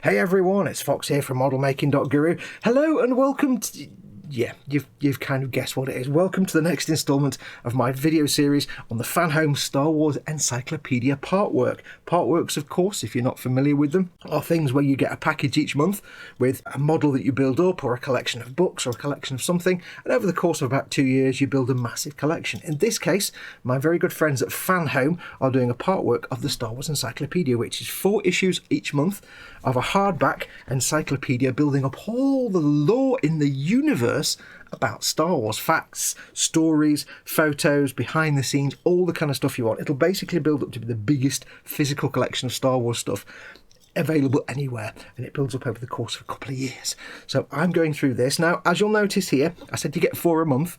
Hey everyone, it's Fox here from modelmaking.guru. Hello and welcome to... Yeah, you've kind of guessed what it is. Welcome to the next instalment of my video series on the Fanhome Star Wars Encyclopedia partwork. Partworks, of course, if you're not familiar with them, are things where you get a package each month with a model that you build up, or a collection of books, or a collection of something, and over the course of about 2 years you build a massive collection. In this case, my very good friends at Fanhome are doing a partwork of the Star Wars Encyclopedia, which is 4 issues each month of a hardback encyclopedia building up all the lore in the universe about Star Wars, facts, stories, photos, behind the scenes, all the kind of stuff you want. It'll basically build up to be the biggest physical collection of Star Wars stuff available anywhere, and it builds up over the course of a couple of years. So I'm going through this. Now, as you'll notice here, I said you get 4 a month.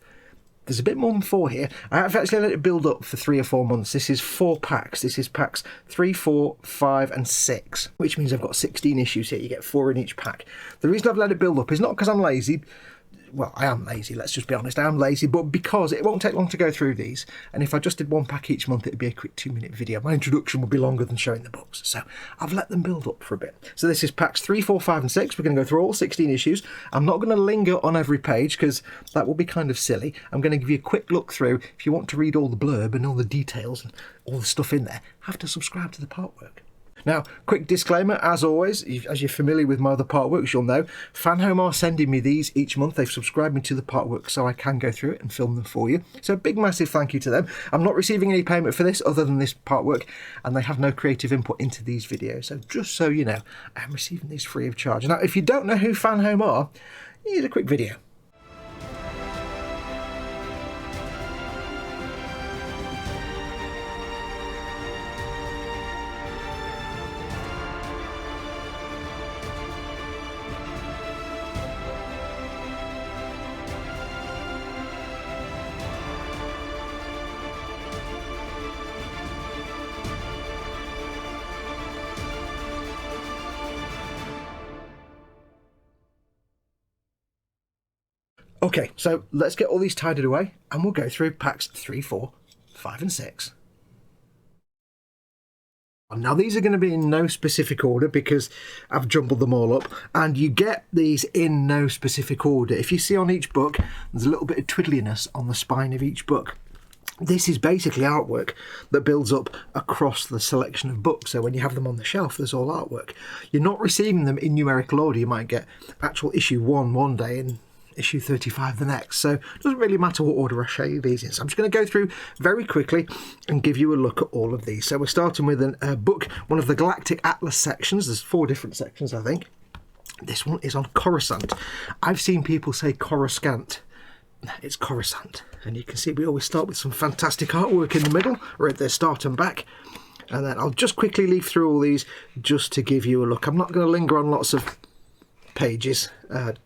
There's a bit more than 4 here. I have actually let it build up for 3 or 4 months. This is 4 packs. This is packs 3, 4, 5 and 6, which means I've got 16 issues here. You get 4 in each pack. The reason I've let it build up is not because I'm lazy. Well, I am lazy, let's just be honest. I am lazy, but because it won't take long to go through these. And if I just did 1 pack each month, it'd be a quick 2-minute video. My introduction would be longer than showing the books. So I've let them build up for a bit. So this is packs 3, 4, 5 and 6. We're going to go through all 16 issues. I'm not going to linger on every page because that will be kind of silly. I'm going to give you a quick look through. If you want to read all the blurb and all the details and all the stuff in there, have to subscribe to the partwork. Now, quick disclaimer, as always, as you're familiar with my other partworks, you'll know, Fanhome are sending me these each month. They've subscribed me to the partwork so I can go through it and film them for you. So a big, massive thank you to them. I'm not receiving any payment for this other than this partwork, and they have no creative input into these videos. So just so you know, I'm receiving these free of charge. Now, if you don't know who Fanhome are, here's a quick video. Okay, so let's get all these tidied away and we'll go through packs 3, 4, 5 and 6. Now these are going to be in no specific order because I've jumbled them all up, and you get these in no specific order. If you see on each book, there's a little bit of twiddliness on the spine of each book. This is basically artwork that builds up across the selection of books. So when you have them on the shelf, there's all artwork. You're not receiving them in numerical order. You might get actual issue 1 one day and issue 35 the next, so it doesn't really matter what order I show you these in. So I'm just going to go through very quickly and give you a look at all of these. So we're starting with a book, one of the Galactic Atlas sections. There's 4 different sections, I think. This one is on Coruscant. I've seen people say Coruscant. It's Coruscant, and you can see we always start with some fantastic artwork in the middle, or at the start and back. And then I'll just quickly leaf through all these just to give you a look. I'm not going to linger on lots of pages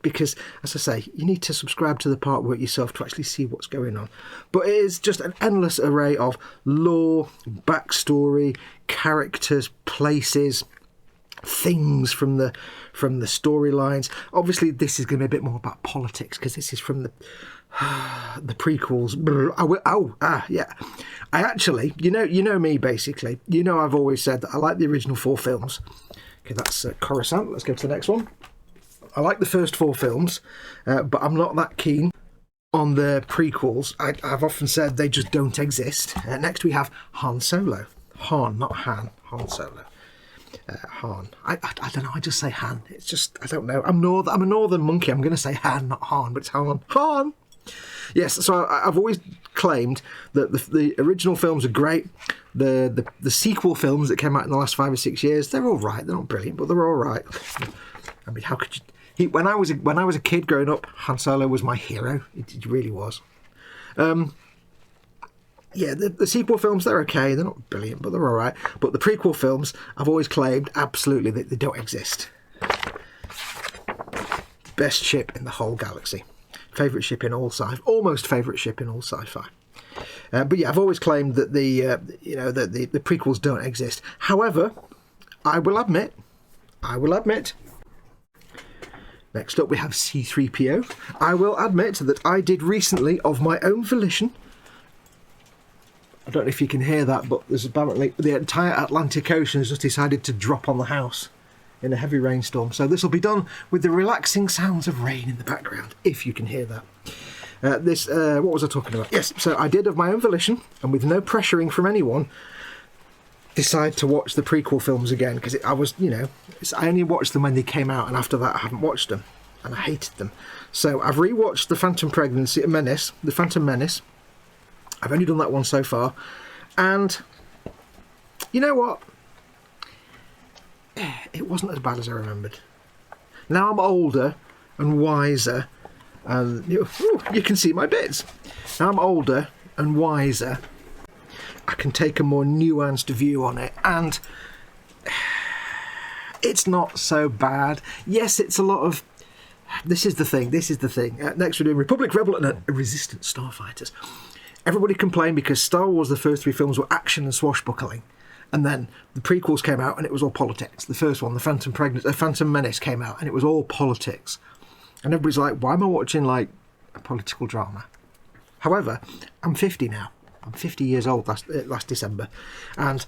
because, as I say, you need to subscribe to the partwork yourself to actually see what's going on. But it is just an endless array of lore, backstory, characters, places, things from the storylines. Obviously this is going to be a bit more about politics because this is from the prequels. Yeah, I actually, you know me basically, you know I've always said that I like the original 4 films. Okay, that's Coruscant. Let's go to the next one. I like the first 4 films, but I'm not that keen on the prequels. I've often said they just don't exist. Next we have Han Solo. Han, not Han. Han Solo. Han. I don't know, I just say Han. It's just, I don't know. I'm a northern monkey. I'm going to say Han, not Han, but it's Han. Han! Yes, so I've always claimed that the original films are great. The sequel films that came out in the last 5 or 6 years, they're all right. They're not brilliant, but they're all right. I mean, how could you... When I was a kid growing up, Han Solo was my hero. It really was. Yeah, the sequel films, they're okay. They're not brilliant, but they're all right. But the prequel films, I've always claimed absolutely that they don't exist. Best ship in the whole galaxy. Favourite ship in all sci-fi. Almost favourite ship in all sci-fi. But yeah, I've always claimed that the prequels don't exist. However, I will admit. Next up we have C-3PO. I will admit that I did recently, of my own volition, I don't know if you can hear that, but there's apparently the entire Atlantic Ocean has just decided to drop on the house. in a heavy rainstorm. So this will be done with the relaxing sounds of rain in the background, if you can hear that. What was I talking about? Yes, so I did of my own volition, and with no pressuring from anyone, decide to watch the prequel films again, because I only watched them when they came out, and after that I haven't watched them, and I hated them. So I've rewatched the Phantom Menace. I've only done that one so far, and you know what? It wasn't as bad as I remembered. Now I'm older and wiser, and you can see my bits. Now I'm older and wiser, I can take a more nuanced view on it, and it's not so bad. Yes, it's a lot of... This is the thing. Next we're doing Republic, Rebel and Resistance Starfighters. Everybody complained because Star Wars, the first 3 films, were action and swashbuckling. And then the prequels came out and it was all politics. The first one, the Phantom Menace, came out and it was all politics. And everybody's like, why am I watching like a political drama? However, I'm 50 now. I'm 50 years old last December. And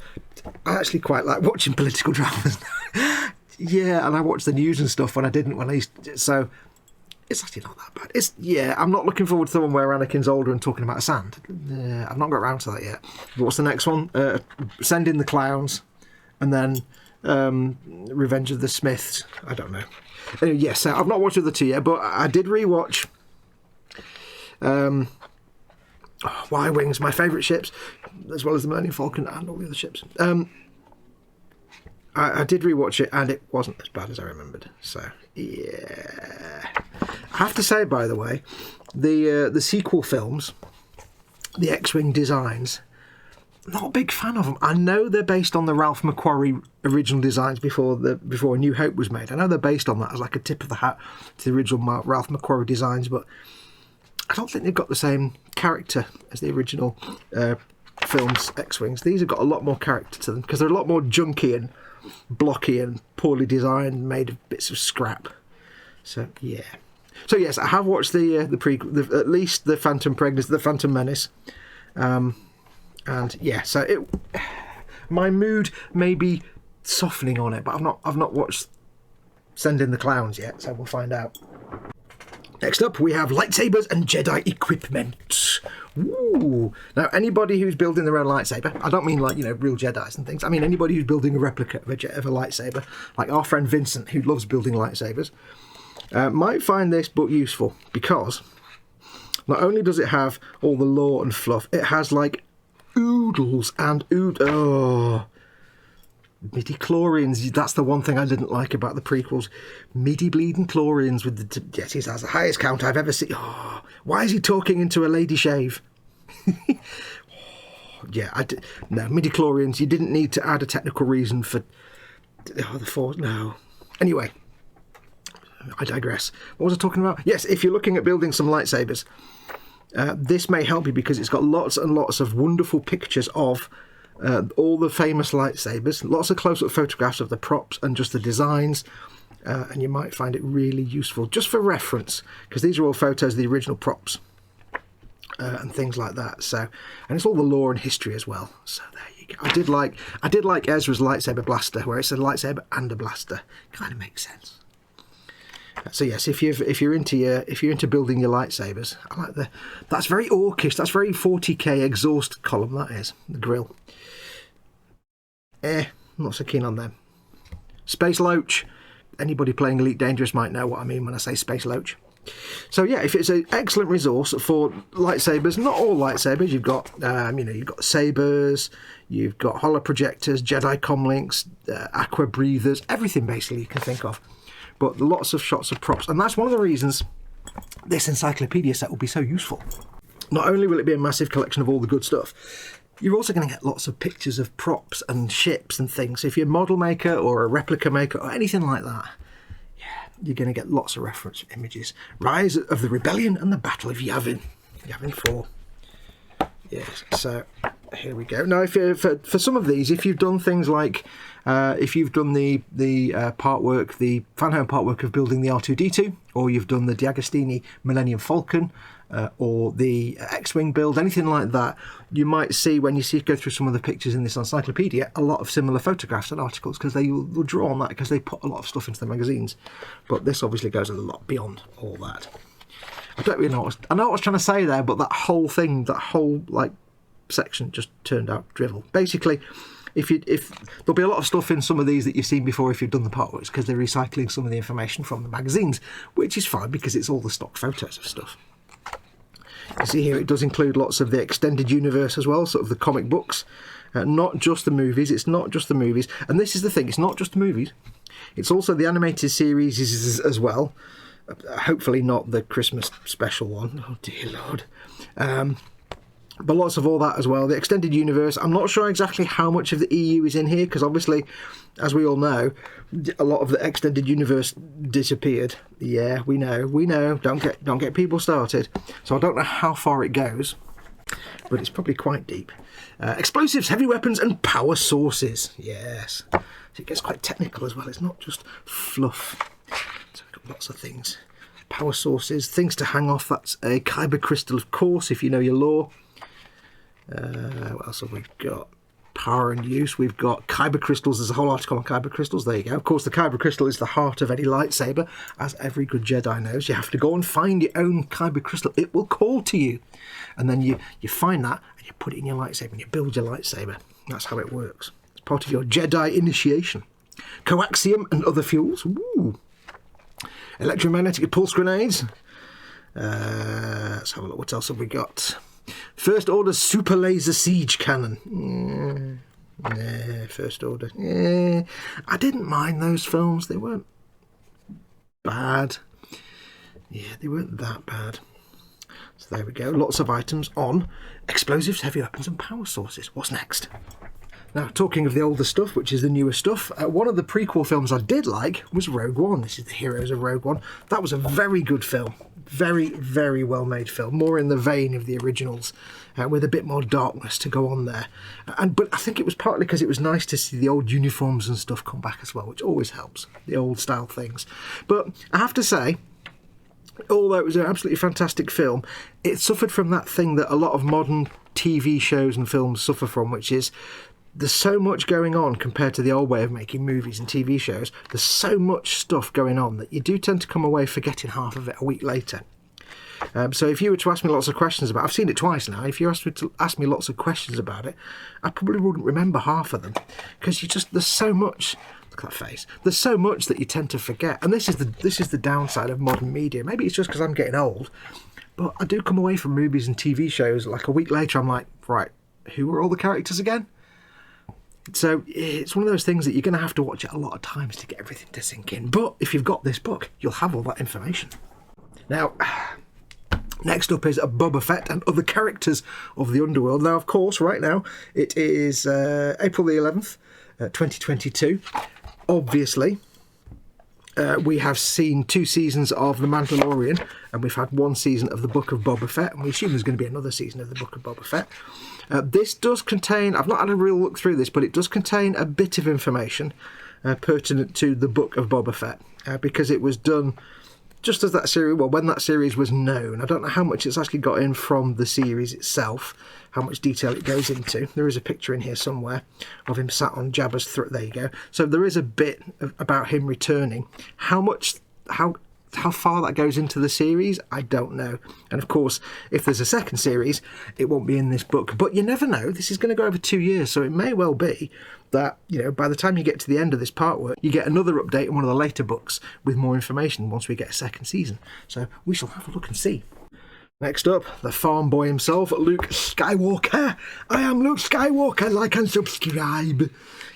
I actually quite like watching political dramas now. Yeah, and I watch the news and stuff when I didn't when I used to, so it's actually not that bad. I'm not looking forward to the one where Anakin's older and talking about sand. I've not got around to that yet. But what's the next one? Send in the Clowns, and then Revenge of the Smiths. I don't know. Anyway, yes, I've not watched the other 2 yet, but I did rewatch Y-Wings, my favourite ships, as well as the Millennium Falcon and all the other ships. I did rewatch it, and it wasn't as bad as I remembered. So, yeah. I have to say, by the way, the sequel films, the X-Wing designs, not a big fan of them. I know they're based on the Ralph McQuarrie original designs before A New Hope was made. I know they're based on that as like a tip of the hat to the original Ralph McQuarrie designs, but I don't think they've got the same character as the original films X-Wings. These have got a lot more character to them because they're a lot more junky and blocky and poorly designed, made of bits of scrap. So yeah. So yes, I have watched at least the Phantom Menace, and yeah. So my mood may be softening on it, but I've not watched Send in the Clowns yet, so we'll find out. Next up, we have lightsabers and Jedi equipment. Ooh. Now, anybody who's building their own lightsaber, I don't mean like, real Jedis and things. I mean anybody who's building a replica of a lightsaber, like our friend Vincent, who loves building lightsabers, might find this book useful because not only does it have all the lore and fluff, it has like oodles and midi-chlorians. That's the one thing I didn't like about the prequels. Midi-bleeding chlorians with the... Yes, he has the highest count I've ever seen. Oh, why is he talking into a lady shave? No, midi-chlorians, you didn't need to add a technical reason for... the Force, no. Anyway, I digress. What was I talking about? Yes, if you're looking at building some lightsabers, this may help you because it's got lots and lots of wonderful pictures of all the famous lightsabers, lots of close-up photographs of the props and just the designs, and you might find it really useful just for reference because these are all photos of the original props and things like that. So, and it's all the lore and history as well. So there you go. I did like Ezra's lightsaber blaster, where it's a lightsaber and a blaster. Kind of makes sense. So yes, if you're into building your lightsabers, I like that's very orcish. That's very 40k exhaust column. That is the grill. I'm not so keen on them. Space Loach. Anybody playing Elite Dangerous might know what I mean when I say Space Loach. So yeah, if it's an excellent resource for lightsabers, not all lightsabers. You've got you've got sabers, you've got holo projectors, Jedi comlinks, aqua breathers, everything basically you can think of. But lots of shots of props, and that's one of the reasons this encyclopedia set will be so useful. Not only will it be a massive collection of all the good stuff, you're also going to get lots of pictures of props and ships and things. So if you're a model maker or a replica maker or anything like that, yeah, you're going to get lots of reference images. Rise of the Rebellion and the Battle of Yavin. Yavin 4. Yes, so here we go. Now, for some of these, if you've done things like, if you've done the partwork, the Fanhome partwork of building the R2-D2, or you've done the D'Agostini Millennium Falcon, or the X-Wing build, anything like that, you might see, when you go through some of the pictures in this encyclopedia, a lot of similar photographs and articles, because they will draw on that, because they put a lot of stuff into the magazines. But this obviously goes a lot beyond all that. I don't really know I know what I was trying to say there, but that whole thing, that whole like section just turned out drivel. Basically, if there'll be a lot of stuff in some of these that you've seen before if you've done the partworks, because they're recycling some of the information from the magazines, which is fine because it's all the stock photos of stuff. You see here it does include lots of the extended universe as well, sort of the comic books, not just the movies. It's not just the movies, and this is the thing, it's not just the movies, it's also the animated series as well. Hopefully not the Christmas special one, oh dear Lord. But lots of all that as well. The extended universe, I'm not sure exactly how much of the EU is in here, because obviously, as we all know, a lot of the extended universe disappeared. Yeah, we know. Don't get people started. So I don't know how far it goes, but it's probably quite deep. Explosives, heavy weapons, and power sources. Yes. So it gets quite technical as well. It's not just fluff. So we've got lots of things. Power sources, things to hang off. That's a kyber crystal, of course, if you know your lore. What else have we got? Power and use. We've got kyber crystals. There's a whole article on kyber crystals. There you go. Of course, the kyber crystal is the heart of any lightsaber. As every good Jedi knows, you have to go and find your own kyber crystal. It will call to you. And then you find that and you put it in your lightsaber and you build your lightsaber. That's how it works. It's part of your Jedi initiation. Coaxium and other fuels. Ooh. Electromagnetic pulse grenades. Let's have a look. What else have we got? First Order super laser siege cannon. First Order. I didn't mind those films. They weren't bad. Yeah, they weren't that bad. So there we go. Lots of items on explosives, heavy weapons, and power sources. What's next? Now, talking of the older stuff, which is the newer stuff, one of the prequel films I did like was Rogue One. This is the Heroes of Rogue One. That was a very good film. Very, very well-made film. More in the vein of the originals, with a bit more darkness to go on there. But I think it was partly because it was nice to see the old uniforms and stuff come back as well, which always helps, the old-style things. But I have to say, although it was an absolutely fantastic film, it suffered from that thing that a lot of modern TV shows and films suffer from, which is there's so much going on compared to the old way of making movies and TV shows. There's so much stuff going on that you do tend to come away forgetting half of it a week later. So if you were to ask me lots of questions about it, I've seen it twice now, if you ask me lots of questions about it, I probably wouldn't remember half of them, because there's so much. Look at that face. There's so much that you tend to forget, and this is the downside of modern media. Maybe it's just because I'm getting old, but I do come away from movies and TV shows like a week later. I'm like, right, who were all the characters again? So it's one of those things that you're going to have to watch it a lot of times to get everything to sink in. But if you've got this book, you'll have all that information. Now, next up is Boba Fett and other characters of the underworld. Now, of course, right now, it is April the 11th, 2022. Obviously, we have seen 2 seasons of The Mandalorian, and we've had 1 season of the Book of Boba Fett, and we assume there's going to be another season of the Book of Boba Fett. This does contain, I've not had a real look through this, but it does contain a bit of information pertinent to the Book of Boba Fett, because it was done just as that series, well, when that series was known. I don't know how much it's actually got in from the series itself, how much detail it goes into. There is a picture in here somewhere of him sat on Jabba's throne. There you go. So there is a bit about him returning. How far that goes into the series, I don't know. And of course, if there's a second series, it won't be in this book. But you never know. This is going to go over 2 years, so it may well be that, by the time you get to the end of this partwork, you get another update in one of the later books with more information once we get a second season. So we shall have a look and see. Next up, the farm boy himself, Luke Skywalker. I am Luke Skywalker. Like and subscribe.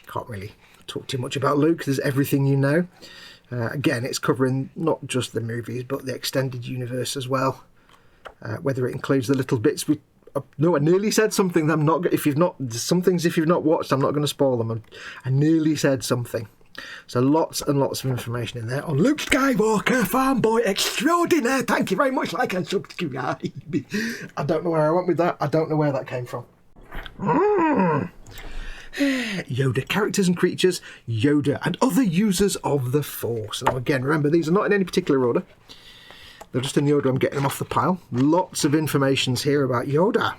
Can't really talk too much about Luke. There's everything you know. Again, it's covering not just the movies, but the extended universe as well. Whether it includes the little bits no, I nearly said something that I'm not. If you've not, some things if you've not watched, I'm not going to spoil them. I nearly said something. So lots and lots of information in there on Luke Skywalker, farm boy extraordinaire. Thank you very much. Like and subscribe. I don't know where I went with that. I don't know where that came from. Yoda, characters and creatures, Yoda, and other users of the Force. Now again, remember, these are not in any particular order. They're just in the order I'm getting them off the pile. Lots of informations here about Yoda.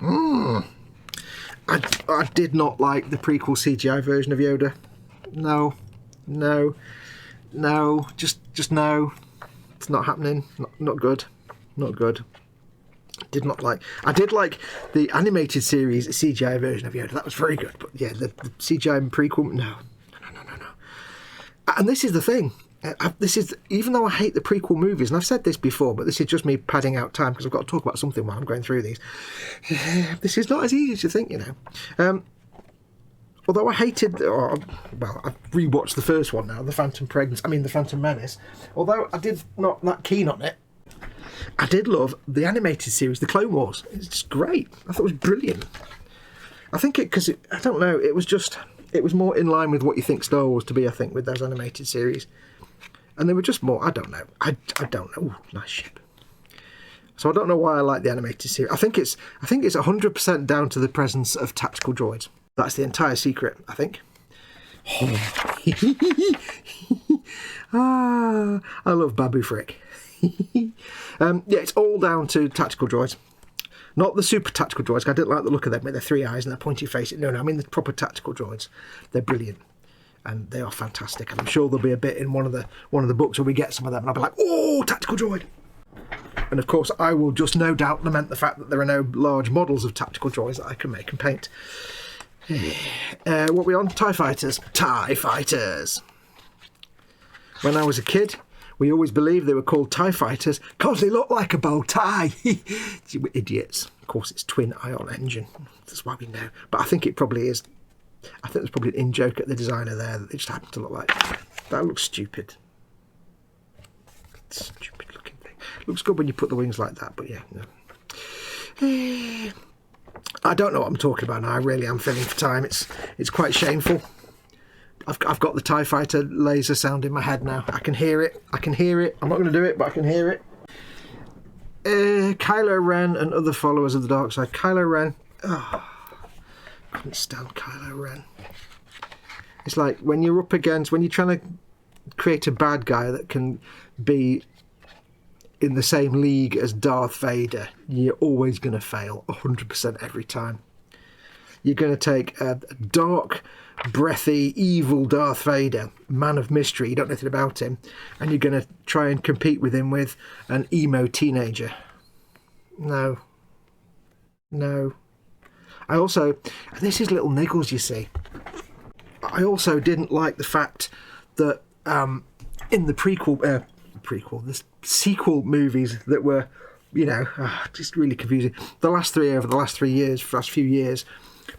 I did not like the prequel CGI version of Yoda. No, just no. It's not happening. Not good. Not good. I did like the animated series CGI version of Yoda. That was very good. But yeah, the CGI and prequel, no. And this is the thing. Even though I hate the prequel movies, and I've said this before, but this is just me padding out time because I've got to talk about something while I'm going through these. This is not as easy as you think, Although I hated, I've rewatched the first one now, the Phantom Menace. Although I did not that keen on it, I did love the animated series, The Clone Wars. It's just great. I thought it was brilliant. I think I don't know, it was more in line with what you think Star Wars to be, I think, with those animated series. And they were just more, I don't know. I don't know. Ooh, nice ship. So I don't know why I like the animated series. I think it's 100% down to the presence of tactical droids. That's the entire secret, I think. I love Babu Frick. It's all down to tactical droids. Not the super tactical droids. I didn't like the look of them with their 3 eyes and their pointy face. No, I mean the proper tactical droids. They're brilliant. And they are fantastic. And I'm sure there'll be a bit in one of the books where we get some of them and I'll be like, oh, tactical droid. And of course, I will just no doubt lament the fact that there are no large models of tactical droids that I can make and paint. What are we on? TIE Fighters. TIE Fighters. When I was a kid, we always believed they were called TIE Fighters because they look like a bow tie. You idiots. Of course, it's twin ion engine. That's why we know. But I think it probably is. I think there's probably an in-joke at the designer there that they just happen to look like. That looks stupid. Stupid looking thing. Looks good when you put the wings like that, but yeah, no. I don't know what I'm talking about now. I really am filling for time. It's quite shameful. I've got the TIE Fighter laser sound in my head now. I can hear it. I'm not going to do it, but I can hear it. Kylo Ren and other followers of the dark side. Kylo Ren. Oh, I couldn't stand Kylo Ren. It's like when you're trying to create a bad guy that can be in the same league as Darth Vader, you're always going to fail 100% every time. You're going to take a dark, breathy, evil Darth Vader, man of mystery, you don't know anything about him, and you're going to try and compete with him with an emo teenager. No. I also, and this is little niggles, you see, I also didn't like the fact that in the the sequel movies that were, just really confusing. The last few years,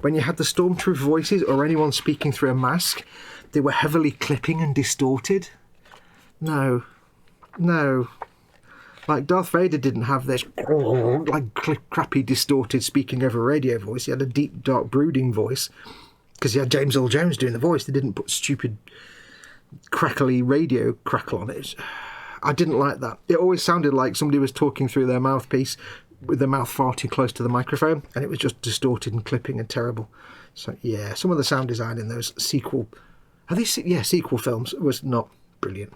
when you had the Stormtrooper voices or anyone speaking through a mask, they were heavily clipping and distorted. No. Like Darth Vader didn't have this crappy distorted speaking over radio voice. He had a deep, dark, brooding voice because he had James Earl Jones doing the voice. They didn't put stupid, crackly radio crackle on it. I didn't like that. It always sounded like somebody was talking through their mouthpiece with their mouth far too close to the microphone, and it was just distorted and clipping and terrible. So yeah, some of the sound design in those sequel films was not brilliant.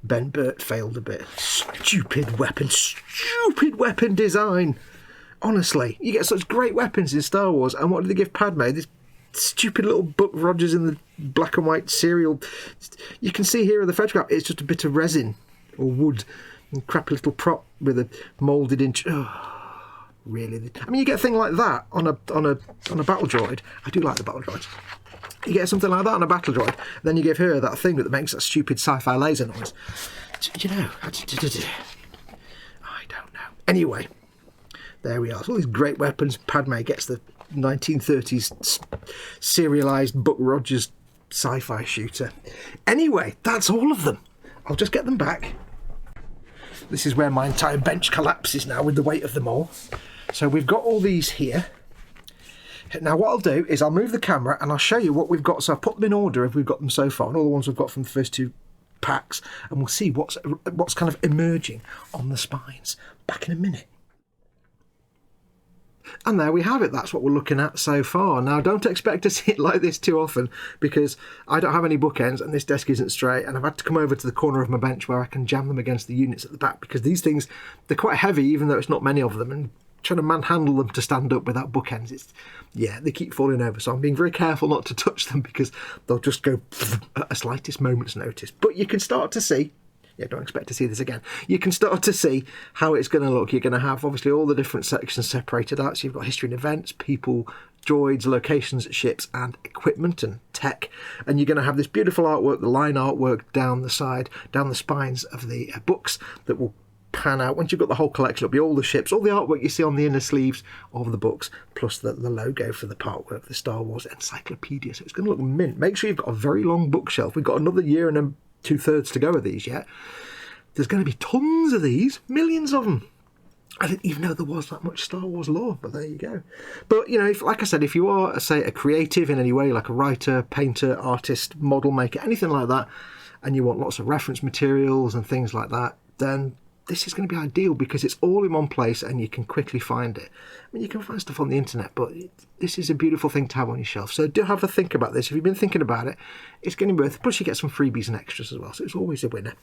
Ben Burt failed a bit. Stupid weapon design. Honestly, you get such great weapons in Star Wars, and what did they give Padme? This stupid little Buck Rogers in the black and white cereal. You can see here in the photograph, it's just a bit of resin or wood and crappy little prop with a moulded inch. Oh, really? I mean, you get a thing like that on a battle droid. I do like the battle droids. You get something like that on a battle droid, then you give her that thing that makes that stupid sci-fi laser noise. I don't know. Anyway, there we are. So all these great weapons. Padme gets the 1930s serialised Buck Rogers sci-fi shooter. Anyway, that's all of them. I'll just get them back. This is where my entire bench collapses now with the weight of them all. So we've got all these here. Now what I'll do is I'll move the camera and I'll show you what we've got. So I'll put them in order if we've got them so far, and all the ones we've got from the first two packs, and we'll see what's kind of emerging on the spines. Back in a minute. And there we have it. That's what we're looking at so far. Now, don't expect to see it like this too often, because I don't have any bookends and this desk isn't straight, and I've had to come over to the corner of my bench where I can jam them against the units at the back, because these things, they're quite heavy, even though it's not many of them, and trying to manhandle them to stand up without bookends, they keep falling over. So I'm being very careful not to touch them, because they'll just go at a slightest moment's notice. But you can start to see, don't expect to see this again. You can start to see how it's going to look. You're going to have, obviously, all the different sections separated out. So you've got history and events, people, droids, locations, ships, and equipment and tech. And you're going to have this beautiful artwork, the line artwork down the side, down the spines of the books that will pan out. Once you've got the whole collection, it'll be all the ships, all the artwork you see on the inner sleeves of the books, plus the logo for the partwork, the Star Wars Encyclopedia. So it's going to look mint. Make sure you've got a very long bookshelf. We've got another year and 2/3 to go of these yet. There's going to be tons of these, millions of them. I didn't even know there was that much Star Wars lore, but there you go. But, like I said, if you are, say, a creative in any way, like a writer, painter, artist, model maker, anything like that, and you want lots of reference materials and things like that, then this is going to be ideal, because it's all in one place and you can quickly find it. I mean, you can find stuff on the internet, but this is a beautiful thing to have on your shelf. So do have a think about this. If you've been thinking about it, it's going to be worth it. Plus you get some freebies and extras as well, so it's always a winner.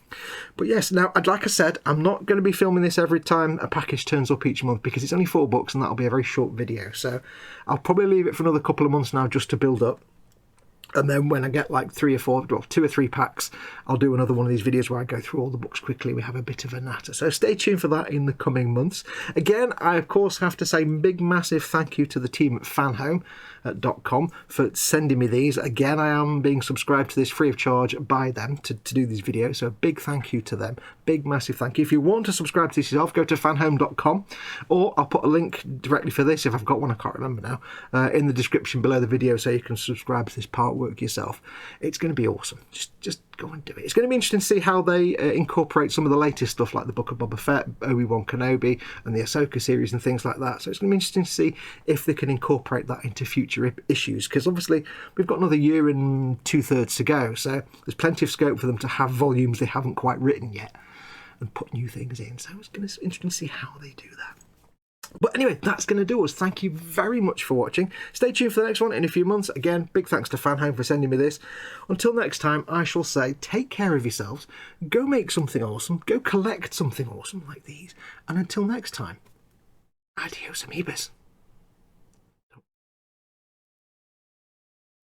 But yes, now, like I said, I'm not going to be filming this every time a package turns up each month, because it's only 4 books and that'll be a very short video. So I'll probably leave it for another couple of months now, just to build up. And then when I get like 2 or 3 packs, I'll do another one of these videos where I go through all the books quickly. We have a bit of a natter. So stay tuned for that in the coming months. Again, I of course have to say big, massive thank you to the team at Fanhome.com for sending me these. Again, I am being subscribed to this free of charge by them to do these videos. So a big thank you to them. Big, massive thank you. If you want to subscribe to this yourself, go to fanhome.com, or I'll put a link directly for this, if I've got one, I can't remember now, in the description below the video, so you can subscribe to this partwork yourself. It's going to be awesome. Just go and do it. It's going to be interesting to see how they incorporate some of the latest stuff, like the book of Boba Fett, Obi-Wan Kenobi, and the Ahsoka series and things like that. So it's going to be interesting to see if they can incorporate that into future issues, because obviously we've got another year and 2/3 to go, so there's plenty of scope for them to have volumes they haven't quite written yet and put new things in. So it's going to be interesting to see how they do that. But anyway, that's going to do us. Thank you very much for watching. Stay tuned for the next one in a few months. Again, big thanks to Fanhome for sending me this. Until next time, I shall say, take care of yourselves. Go make something awesome. Go collect something awesome like these. And until next time, adios amibus.